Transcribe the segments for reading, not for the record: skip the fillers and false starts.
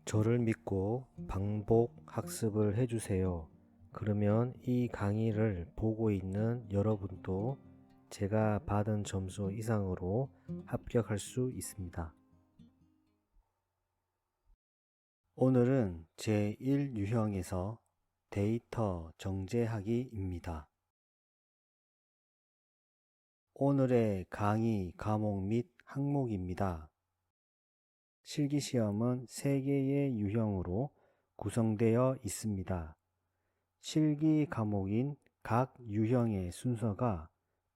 저를 믿고 반복 학습을 해주세요. 그러면 이 강의를 보고 있는 여러분도 제가 받은 점수 이상으로 합격할 수 있습니다. 오늘은 제1유형에서 데이터 정제하기입니다. 오늘의 강의 과목 및 항목입니다. 실기시험은 3개의 유형으로 구성되어 있습니다. 실기 과목인 각 유형의 순서가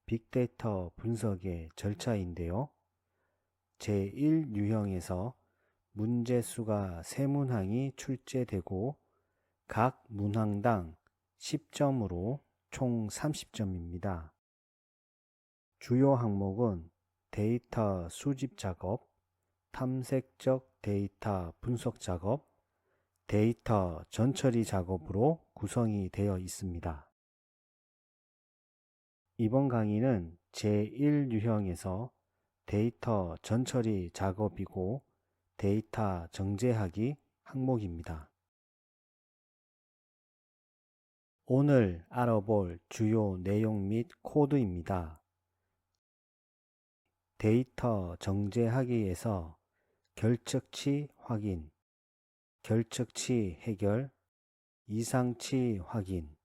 빅데이터 분석의 절차인데요. 제1유형에서 문제수가 3문항이 출제되고 각 문항당 10점으로 총 30점입니다. 주요 항목은 데이터 수집 작업, 탐색적 데이터 분석 작업, 데이터 전처리 작업으로 구성이 되어 있습니다. 이번 강의는 제1유형에서 데이터 전처리 작업이고 데이터 정제하기 항목입니다. 오늘 알아볼 주요 내용 및 코드입니다. 데이터 정제하기에서 결측치 확인, 결측치 해결, 이상치 확인,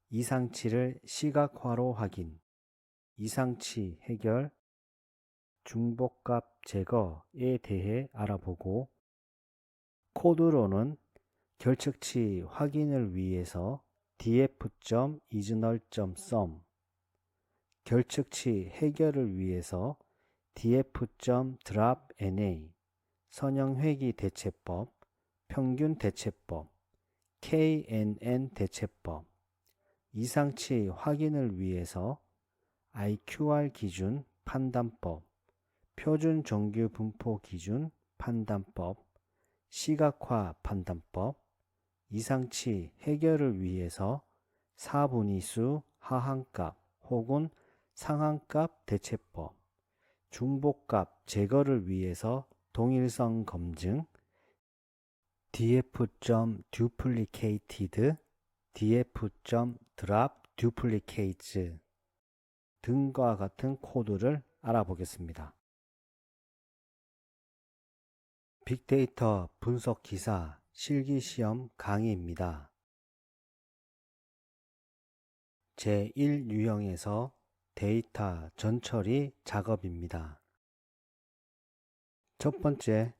이상치를 시각화로 확인, 이상치 해결, 중복값 제거에 대해 알아보고 코드로는 결측치 확인을 위해서 df.isNull.sum, 결측치 해결을 위해서 df.dropNA, 선형회귀 대체법, 평균 대체법, KNN 대체법, 이상치 확인을 위해서 IQR 기준 판단법, 표준 정규 분포 기준 판단법, 시각화 판단법, 이상치 해결을 위해서 사분위수 하한값 혹은 상한값 대체법, 중복값 제거를 위해서 동일성 검증, df.duplicated, df.drop_duplicates 등과 같은 코드를 알아보겠습니다. 빅데이터 분석 기사 실기시험 강의입니다. 제1유형에서 데이터 전처리 작업입니다. 첫 번째,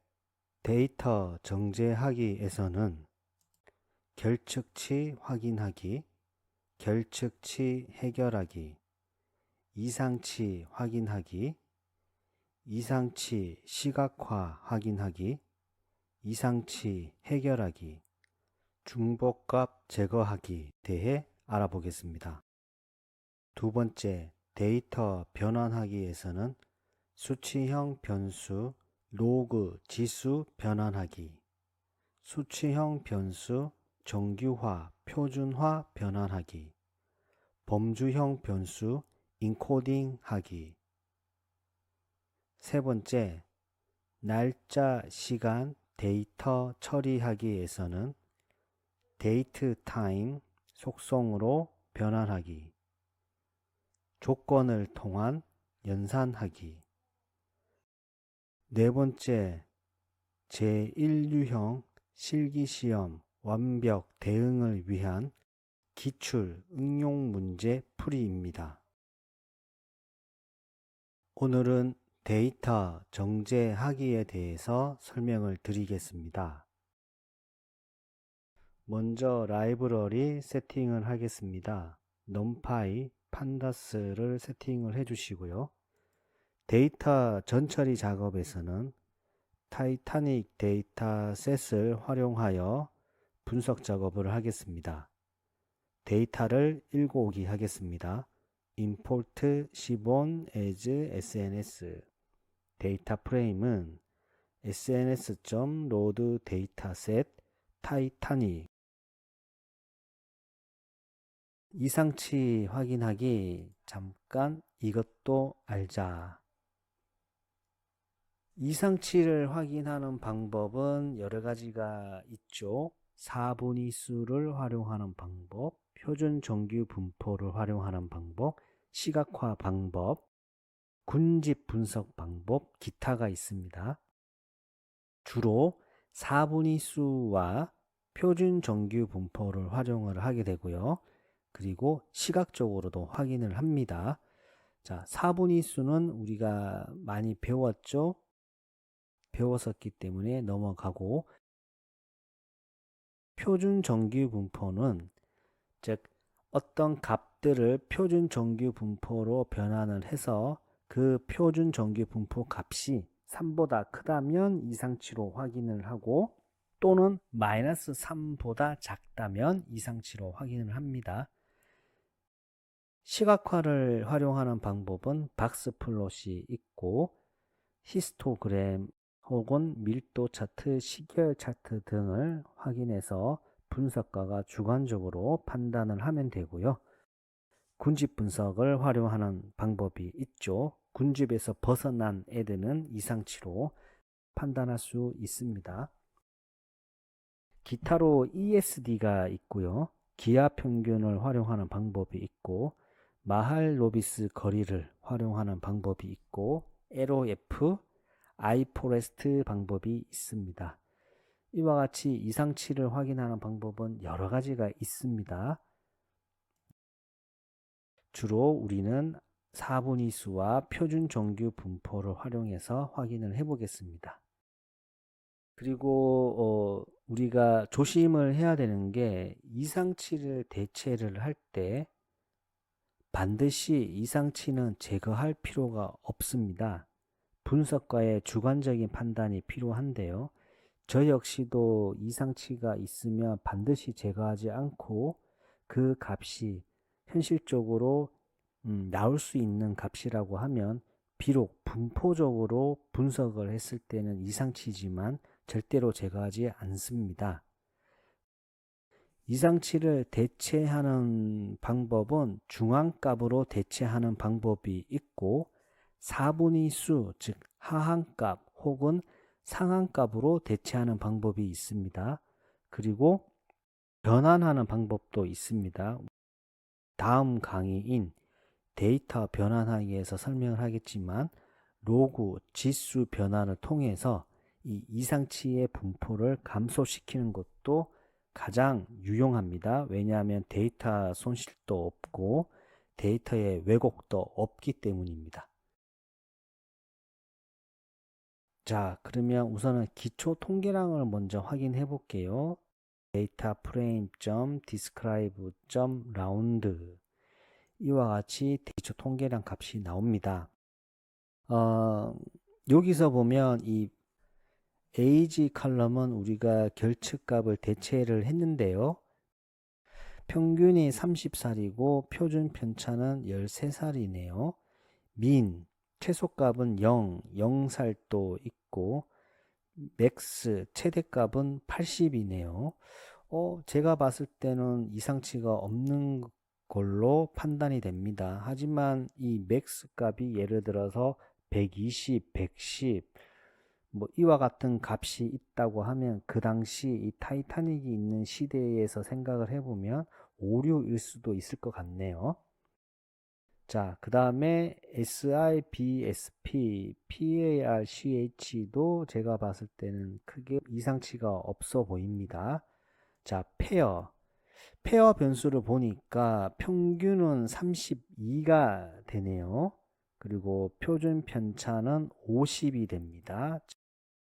데이터 정제하기에서는 결측치 확인하기, 결측치 해결하기, 이상치 확인하기, 이상치 시각화 확인하기, 이상치 해결하기, 중복값 제거하기 대해 알아보겠습니다. 두 번째, 데이터 변환하기에서는 수치형 변수, 로그 지수 변환하기, 수치형 변수 정규화, 표준화 변환하기, 범주형 변수 인코딩 하기. 세 번째, 날짜, 시간, 데이터 처리하기에서는 데이트 타임, 속성으로 변환하기, 조건을 통한 연산하기. 네 번째, 제1유형 실기시험 완벽 대응을 위한 기출 응용 문제 풀이입니다. 오늘은 데이터 정제하기에 대해서 설명을 드리겠습니다. 먼저 라이브러리 세팅을 하겠습니다. numpy, pandas,를 세팅을 해 주시고요. 데이터 전처리 작업에서는 타이타닉 데이터셋을 활용하여 분석 작업을 하겠습니다. 데이터를 읽어오기 하겠습니다. import 시본 as sns, 데이터 프레임은 sns.load dataset 타이타닉. 이상치 확인하기, 잠깐 이것도 알자. 이상치를 확인하는 방법은 여러 가지가 있죠. 4분위 수를 활용하는 방법, 표준 정규 분포를 활용하는 방법, 시각화 방법, 군집 분석 방법, 기타가 있습니다. 주로 4분위 수와 표준 정규 분포를 활용을 하게 되고요. 그리고 시각적으로도 확인을 합니다. 자, 4분위 수는 우리가 많이 배웠죠. 배웠었기 때문에 넘어가고, 표준 정규 분포는 즉 어떤 값들을 표준 정규 분포로 변환을 해서 그 표준 정규 분포 값이 3보다 크다면 이상치로 확인을 하고, 또는 마이너스 3보다 작다면 이상치로 확인을 합니다. 시각화를 활용하는 방법은 박스 플롯이 있고, 히스토그램 혹은 밀도 차트, 시계열 차트 등을 확인해서 분석가가 주관적으로 판단을 하면 되고요. 군집 분석을 활용하는 방법이 있죠. 군집에서 벗어난 애들은 이상치로 판단할 수 있습니다. 기타로 ESD가 있고요. 기하 평균을 활용하는 방법이 있고, 마할 로비스 거리를 활용하는 방법이 있고, LOF, 아이포레스트 방법이 있습니다. 이와 같이 이상치를 확인하는 방법은 여러 가지가 있습니다. 주로 우리는 4분위 수와 표준 정규 분포를 활용해서 확인을 해 보겠습니다. 그리고 우리가 조심을 해야 되는 게, 이상치를 대체를 할 때 반드시 이상치는 제거할 필요가 없습니다. 분석가의 주관적인 판단이 필요한데요. 저 역시도 이상치가 있으면 반드시 제거하지 않고 그 값이 현실적으로 나올 수 있는 값이라고 하면, 비록 분포적으로 분석을 했을 때는 이상치지만 절대로 제거하지 않습니다. 이상치를 대체하는 방법은 중앙값으로 대체하는 방법이 있고, 4분위 수, 즉 하한값 혹은 상한값으로 대체하는 방법이 있습니다. 그리고 변환하는 방법도 있습니다. 다음 강의인 데이터 변환하기에서 설명을 하겠지만, 로그 지수 변환을 통해서 이 이상치의 분포를 감소시키는 것도 가장 유용합니다. 왜냐하면 데이터 손실도 없고 데이터의 왜곡도 없기 때문입니다. 자, 그러면 우선은 기초 통계량을 먼저 확인해 볼게요. 데이터 frame.describe.round, 이와 같이 기초 통계량 값이 나옵니다. 여기서 보면 이 age 컬럼은 우리가 결측값을 대체를 했는데요. 평균이 30살이고 표준 편차는 13살이네요. 민, 최소값은 0, 0살도 있고, 맥스, 최대값은 80이네요. 제가 봤을 때는 이상치가 없는 걸로 판단이 됩니다. 하지만 이 맥스 값이 예를 들어서 120, 110, 뭐 이와 같은 값이 있다고 하면, 그 당시 이 타이타닉이 있는 시대에서 생각을 해보면 오류일 수도 있을 것 같네요. 자, 그 다음에 SIBSP, PARCH도 제가 봤을 때는 크게 이상치가 없어 보입니다. 자, 페어 변수를 보니까 평균은 32가 되네요. 그리고 표준 편차는 50이 됩니다.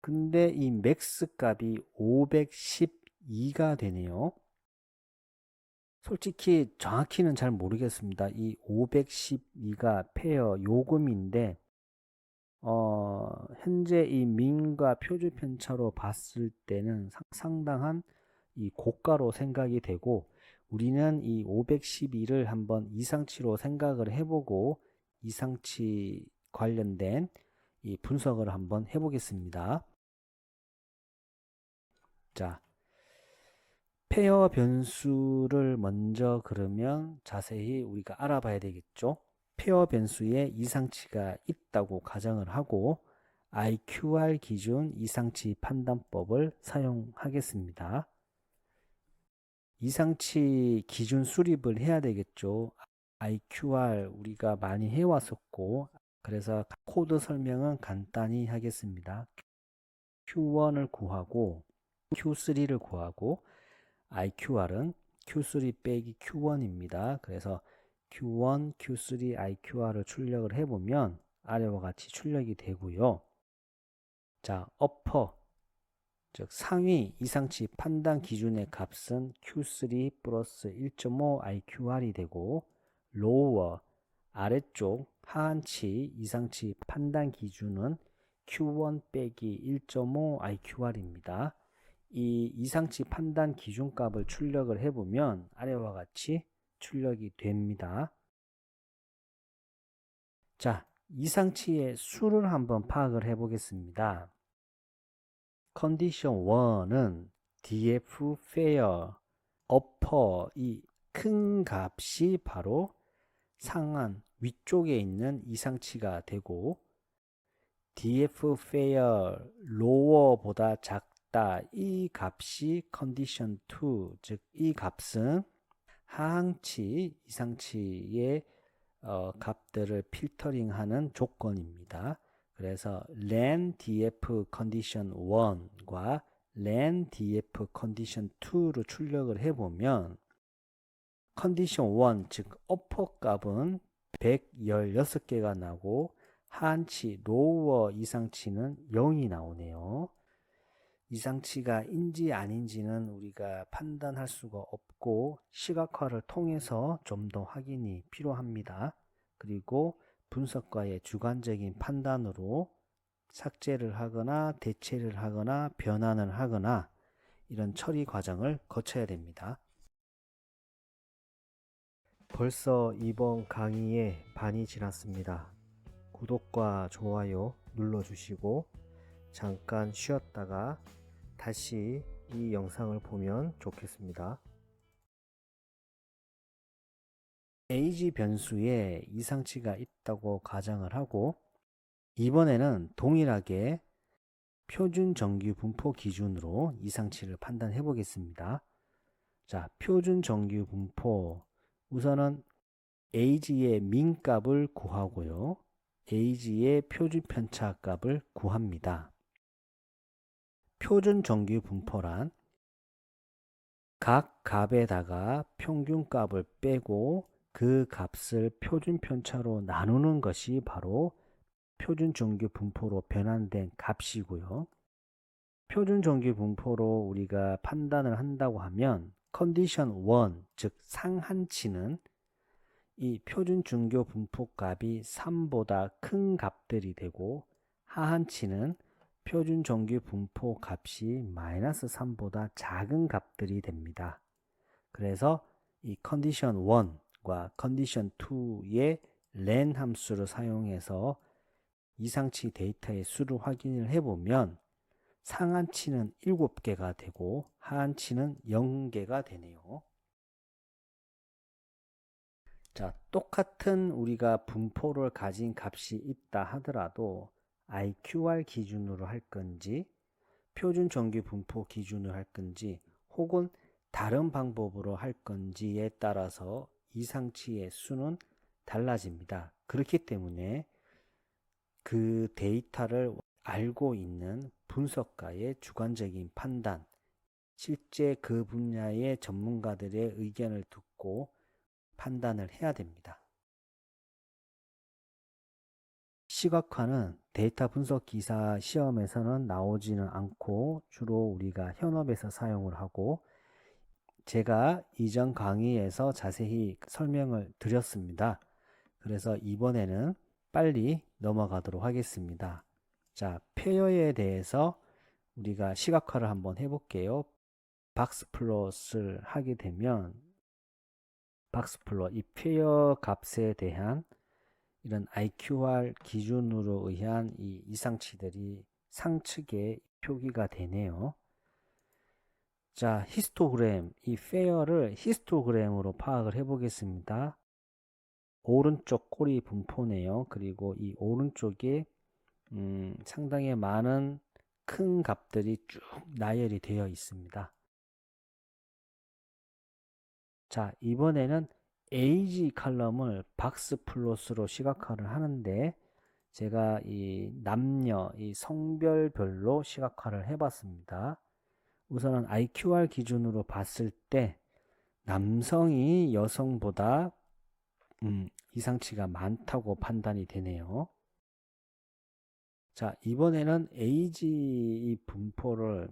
근데 이 맥스 값이 512가 되네요. 솔직히 정확히는 잘 모르겠습니다. 이 512가 페어 요금인데, 현재 이 민과 표준 편차로 봤을 때는 상당한 이 고가로 생각이 되고, 우리는 이 512를 한번 이상치로 생각을 해보고 이상치 관련된 이 분석을 한번 해보겠습니다. 자, 페어 변수를 먼저 그러면 자세히 우리가 알아봐야 되겠죠. 페어 변수에 이상치가 있다고 가정을 하고, IQR 기준 이상치 판단법을 사용하겠습니다. 이상치 기준 수립을 해야 되겠죠. IQR 우리가 많이 해왔었고, 그래서 코드 설명은 간단히 하겠습니다. Q1을 구하고 Q3를 구하고 IQR은 Q3 빼기 Q1입니다. 그래서 Q1, Q3 IQR을 출력을 해보면 아래와 같이 출력이 되고요. 자, upper 즉 상위 이상치 판단 기준의 값은 Q3 플러스 1.5 IQR이 되고 lower 아래쪽 하한치 이상치 판단 기준은 Q1 빼기 1.5 IQR입니다. 이 이상치 판단 기준 값을 출력을 해보면 아래와 같이 출력이 됩니다. 자, 이상치의 수를 한번 파악을 해 보겠습니다. 컨디션 1은 df fair upper 이 큰 값이 바로 상한 위쪽에 있는 이상치가 되고 df fair lower보다 작다 이 값이 컨디션 2 즉 이 값은 하항치 이상치의 값들을 필터링하는 조건입니다. 그래서 len df condition 1과 len df condition 2로 출력을 해보면 condition 1 즉 upper 값은 116개가 나고 하한치 lower 이상치는 0이 나오네요. 이상치가 인지 아닌지는 우리가 판단할 수가 없고 시각화를 통해서 좀 더 확인이 필요합니다. 그리고 분석과의 주관적인 판단으로 삭제를 하거나 대체를 하거나 변환을 하거나 이런 처리 과정을 거쳐야 됩니다. 벌써 이번 강의의 반이 지났습니다. 구독과 좋아요 눌러주시고 잠깐 쉬었다가 다시 이 영상을 보면 좋겠습니다. age 변수에 이상치가 있다고 가정을 하고 이번에는 동일하게 표준 정규 분포 기준으로 이상치를 판단해 보겠습니다. 자, 표준 정규 분포 우선은 age의 민값을 구하고요. age의 표준 편차 값을 구합니다. 표준 정규 분포란 각 값에다가 평균값을 빼고 그 값을 표준 편차로 나누는 것이 바로 표준 정규 분포로 변환된 값이고요. 표준 정규 분포로 우리가 판단을 한다고 하면 컨디션 1, 즉 상한치는 이 표준 정규 분포 값이 3보다 큰 값들이 되고 하한치는 표준 정규 분포 값이 마이너스 3보다 작은 값들이 됩니다. 그래서 이 컨디션 1과 컨디션 2의 len 함수를 사용해서 이상치 데이터의 수를 확인을 해보면 상한치는 7개가 되고 하한치는 0개가 되네요. 자, 똑같은 우리가 분포를 가진 값이 있다 하더라도 IQR 기준으로 할 건지 표준 정규 분포 기준으로 할 건지 혹은 다른 방법으로 할 건지에 따라서 이상치의 수는 달라집니다. 그렇기 때문에 그 데이터를 알고 있는 분석가의 주관적인 판단, 실제 그 분야의 전문가들의 의견을 듣고 판단을 해야 됩니다. 시각화는 데이터 분석 기사 시험에서는 나오지는 않고 주로 우리가 현업에서 사용을 하고 제가 이전 강의에서 자세히 설명을 드렸습니다. 그래서 이번에는 빨리 넘어가도록 하겠습니다. 자, 페어에 대해서 우리가 시각화를 한번 해볼게요. 박스 플롯을 하게 되면 박스 플롯, 이 페어 값에 대한 이런 IQR 기준으로 의한 이 이상치들이 상측에 표기가 되네요. 자, 히스토그램, 이 페어를 히스토그램으로 파악을 해 보겠습니다. 오른쪽 꼬리 분포네요. 그리고 이 오른쪽에 상당히 많은 큰 값들이 쭉 나열이 되어 있습니다. 자, 이번에는 age 칼럼을 박스 플롯으로 시각화를 하는데 제가 이 남녀, 이 성별별로 시각화를 해봤습니다. 우선은 IQR 기준으로 봤을 때 남성이 여성보다 이상치가 많다고 판단이 되네요. 자, 이번에는 age 분포를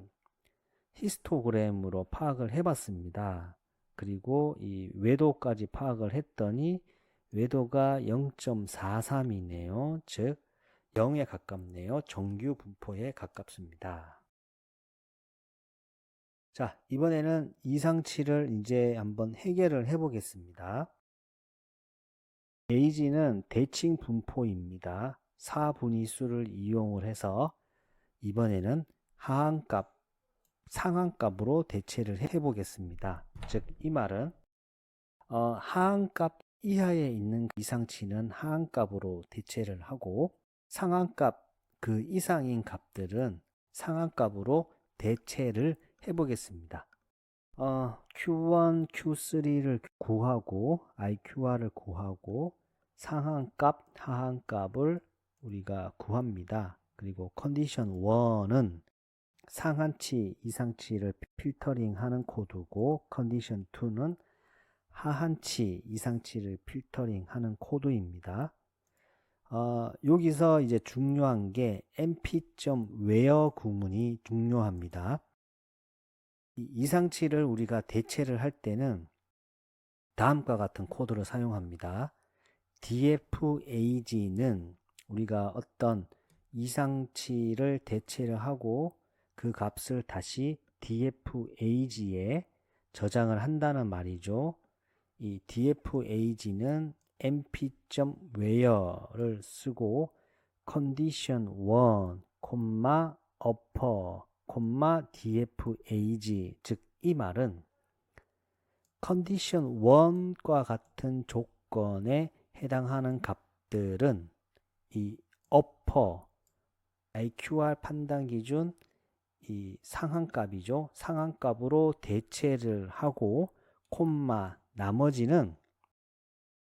히스토그램으로 파악을 해봤습니다. 그리고 이 외도까지 파악을 했더니 외도가 0.43이네요. 즉 0에 가깝네요. 정규 분포에 가깝습니다. 자, 이번에는 이상치를 이제 한번 해결을 해 보겠습니다. age는 대칭 분포입니다. 4분위수를 이용을 해서 이번에는 하한값, 상한값으로 대체를 해 보겠습니다. 즉, 이 말은 하한값 이하에 있는 이상치는 하한값으로 대체를 하고 상한값 그 이상인 값들은 상한값으로 대체를 해 보겠습니다. Q1, Q3를 구하고 IQR을 구하고 상한값, 하한값을 우리가 구합니다. 그리고 컨디션 1은 상한치, 이상치를 필터링하는 코드고 컨디션 2는 하한치, 이상치를 필터링하는 코드입니다. 여기서 이제 중요한 게 np.where 구문이 중요합니다. 이 이상치를 우리가 대체를 할 때는 다음과 같은 코드를 사용합니다. dfag는 우리가 어떤 이상치를 대체를 하고 그 값을 다시 dfag에 저장을 한다는 말이죠. 이 dfag는 np.where를 쓰고 condition 1, upper, dfag 즉 이 말은 컨디션 1과 같은 조건에 해당하는 값들은 이 upper, IQR 판단 기준 이 상한값이죠. 상한값으로 대체를 하고 콤마 나머지는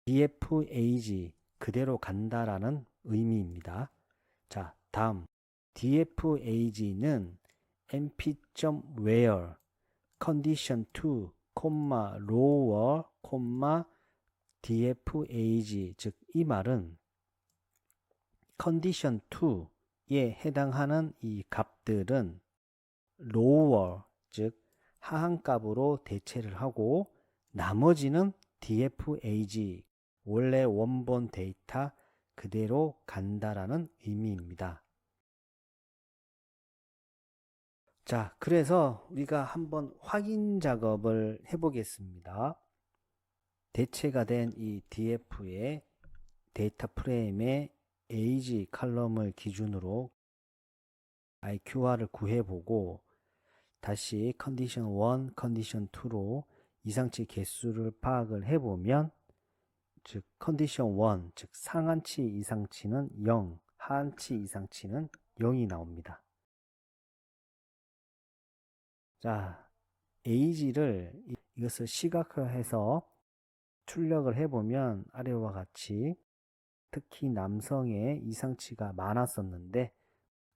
dfag 그대로 간다라는 의미입니다. 자, 다음 dfag는 np.where condition 2, lower, dfag 즉 이 말은 컨디션 2에 해당하는 이 값들은 lower 즉 하한값으로 대체를 하고 나머지는 dfag 원래 원본 데이터 그대로 간다라는 의미입니다. 자, 그래서 우리가 한번 확인 작업을 해 보겠습니다. 대체가 된 이 df의 데이터 프레임의 age 칼럼을 기준으로 IQR을 구해보고 다시 컨디션 1, 컨디션 2로 이상치 개수를 파악을 해보면 즉 컨디션 1, 즉 상한치 이상치는 0, 하한치 이상치는 0이 나옵니다. 자, age를 이것을 시각화해서 출력을 해보면 아래와 같이 특히 남성의 이상치가 많았었는데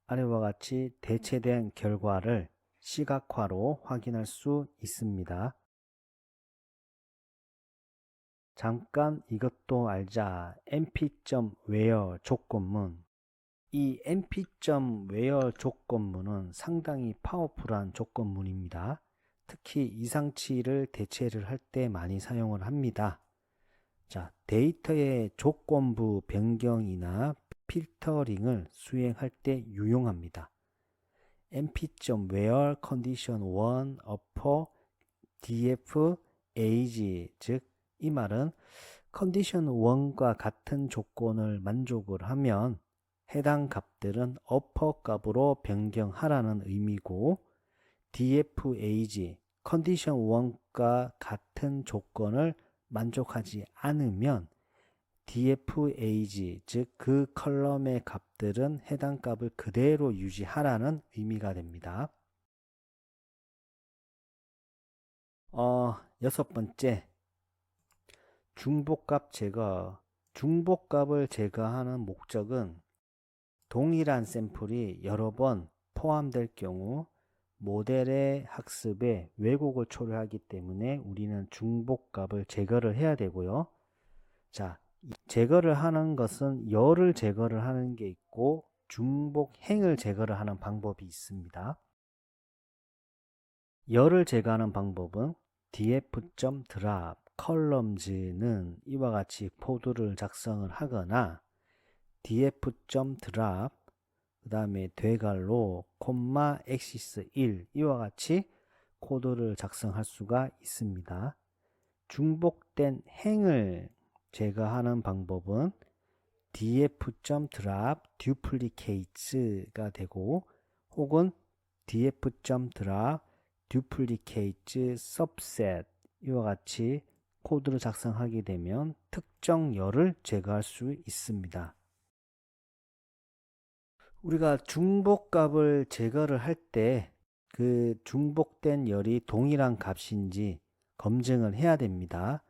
아래와 같이 대체된 결과를 시각화로 확인할 수 있습니다. 잠깐 이것도 알자. np.where 조건문. 이 np.where 조건문은 상당히 파워풀한 조건문입니다. 특히 이상치를 대체를 할 때 많이 사용을 합니다. 자, 데이터의 조건부 변경이나 필터링을 수행할 때 유용합니다. np.where condition 1 upper dfag 즉 이 말은 컨디션 1과 같은 조건을 만족을 하면 해당 값들은 upper 값으로 변경하라는 의미고 dfag 컨디션 1과 같은 조건을 만족하지 않으면 dfage, 즉 그 컬럼의 값들은 해당 값을 그대로 유지하라는 의미가 됩니다. 여섯 번째, 중복값 제거. 중복값을 제거하는 목적은 동일한 샘플이 여러 번 포함될 경우 모델의 학습에 왜곡을 초래하기 때문에 우리는 중복값을 제거를 해야 되고요. 자, 제거를 하는 것은 열을 제거를 하는 게 있고 중복행을 제거를 하는 방법이 있습니다. 열을 제거하는 방법은 df.drop columns는 이와 같이 코드를 작성을 하거나 df.drop 그 다음에 되갈로 콤마 axis 1 이와 같이 코드를 작성할 수가 있습니다. 중복된 행을 제거하는 방법은 df.drop duplicates가 되고 혹은 df.drop duplicate subset 이와 같이 코드를 작성하게 되면 특정 열을 제거할 수 있습니다. 우리가 중복값을 제거를 할 때 그 중복된 열이 동일한 값인지 검증을 해야 됩니다.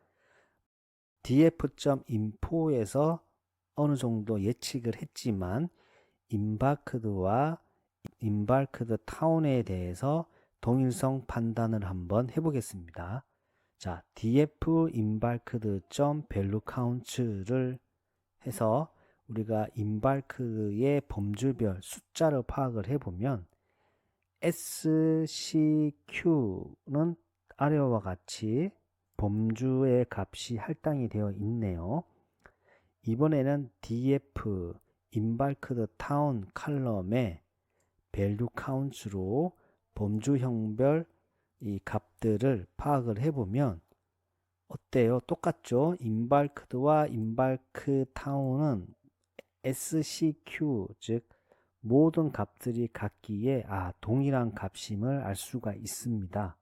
df.info에서 어느 정도 예측을 했지만 인바크드와 인바크드 타운에 대해서 동일성 판단을 한번 해보겠습니다. 자, df invalked.valueCounts를 해서 우리가 인발크의 범주별 숫자를 파악을 해보면 SCQ는 아래와 같이 범주의 값이 할당이 되어 있네요. 이번에는 df invalked town 컬럼의 value counts로 범주형별 이 값들을 파악을 해보면 어때요? 똑같죠? 인발크드와 인발크 타운은 SCQ, 즉 모든 값들이 같기에 동일한 값임을 알 수가 있습니다.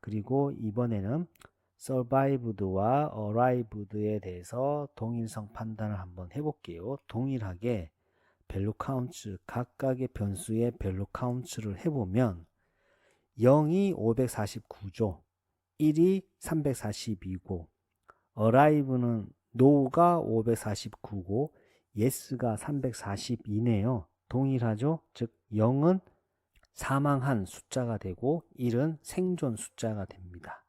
그리고 이번에는 survived와 arrived에 대해서 동일성 판단을 한번 해볼게요. 동일하게 value counts, 각각의 변수의 value counts를 해보면 0이 549죠. 1이 342고 arrive는 no가 549고 yes가 342네요. 동일하죠? 즉 0은 사망한 숫자가 되고 1은 생존 숫자가 됩니다.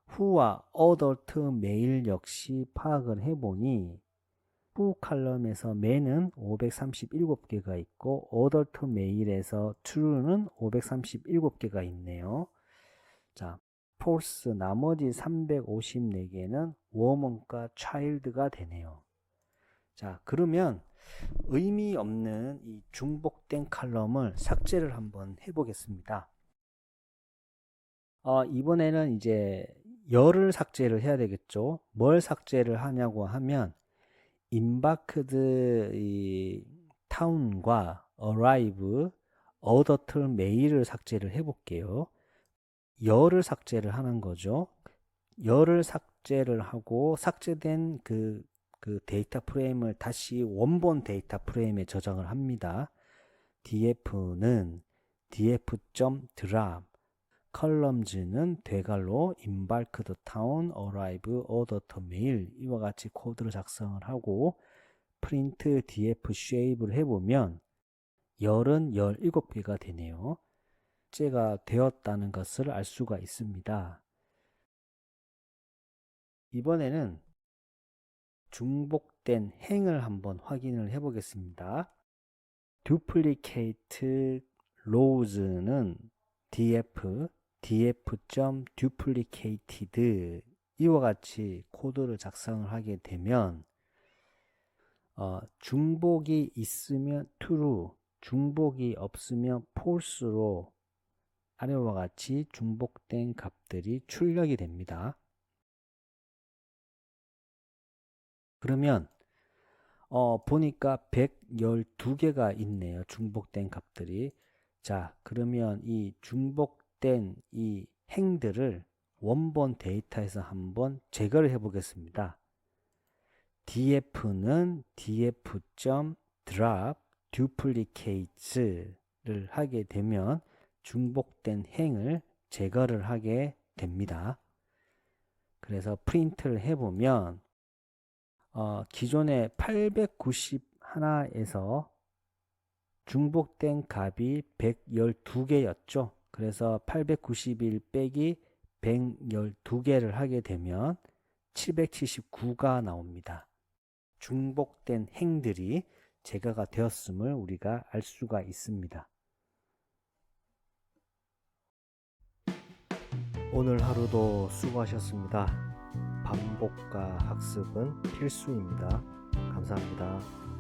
who와 adult male 역시 파악을 해보니 who 컬럼에서 man은 537개가 있고 adult male에서 true는 537개가 있네요. 자, false 나머지 354개는 woman과 child가 되네요. 자, 그러면 의미 없는 이 중복된 칼럼을 삭제를 한번 해보겠습니다. 이번에는 이제 열을 삭제를 해야 되겠죠. 뭘 삭제를 하냐고 하면 인바크드 이 타운과 arrive, 어더틀 메일을 삭제를 해볼게요. 열을 삭제를 하는 거죠. 열을 삭제를 하고 삭제된 그 데이터 프레임을 다시 원본 데이터 프레임에 저장을 합니다. df는 df.drop columns는 되갈로 invalked town, arrive, order, mail 이와 같이 코드를 작성을 하고 print df shape를 해보면 열은 17개가 되네요. 삭제가 되었다는 것을 알 수가 있습니다. 이번에는 중복된 행을 한번 확인을 해 보겠습니다. duplicate rows는 df.duplicated 이와 같이 코드를 작성을 하게 되면 중복이 있으면 true, 중복이 없으면 false로 아래와 같이 중복된 값들이 출력이 됩니다. 그러면 보니까 112개가 있네요. 중복된 값들이. 자, 그러면 이 중복된 이 행들을 원본 데이터에서 한번 제거를 해 보겠습니다. df는 df.drop duplicates를 하게 되면 중복된 행을 제거를 하게 됩니다. 그래서 프린트를 해보면 기존에 891에서 중복된 값이 112개였죠. 그래서 891 빼기 112개를 하게 되면 779가 나옵니다. 중복된 행들이 제거가 되었음을 우리가 알 수가 있습니다. 오늘 하루도 수고하셨습니다. 반복과 학습은 필수입니다. 감사합니다.